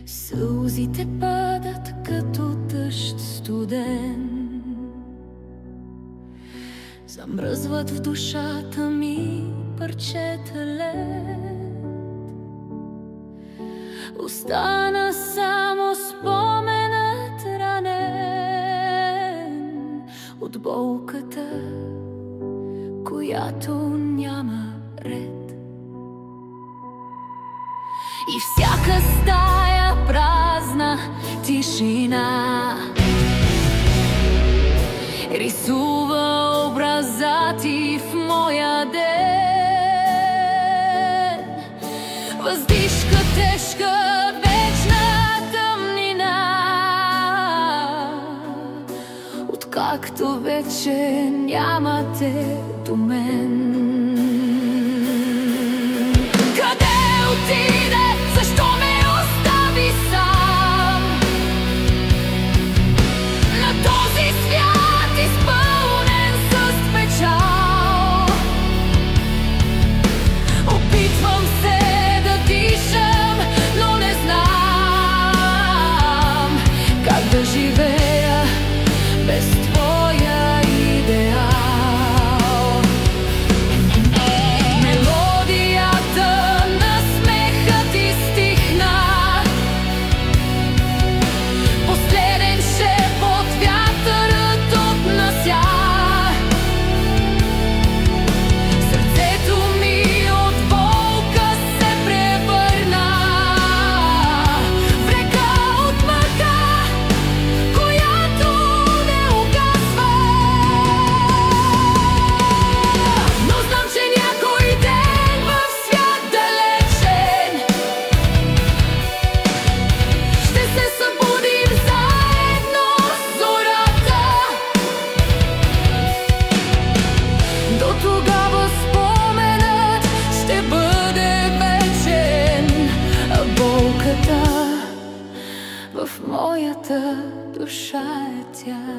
Сълзите падат като дъжд студен, замръзват в душата ми парчета лед. Остана само споменът ранен от болката, която няма ред. И всяка стая празна тишина рисува образа ти в моя ден. Въздишка тежка, вечна тъмнина, откакто вече нямате до мен. Къде отиде? Защо ме остави сам на този свят, изпълнен с печал? Опитвам се да дишам, но не знам как да живея без твоя идеал. Мелодията на смеха ти стихна, последен шепот вятърът отнася. Сърцето ми от болка се превърна в река от мъка, която не угасва. Но знам, че някой ден в свят далечен ще се събудим заедно с зората. До тогава споменът ще бъде вечен, а болката в моята душа е тя.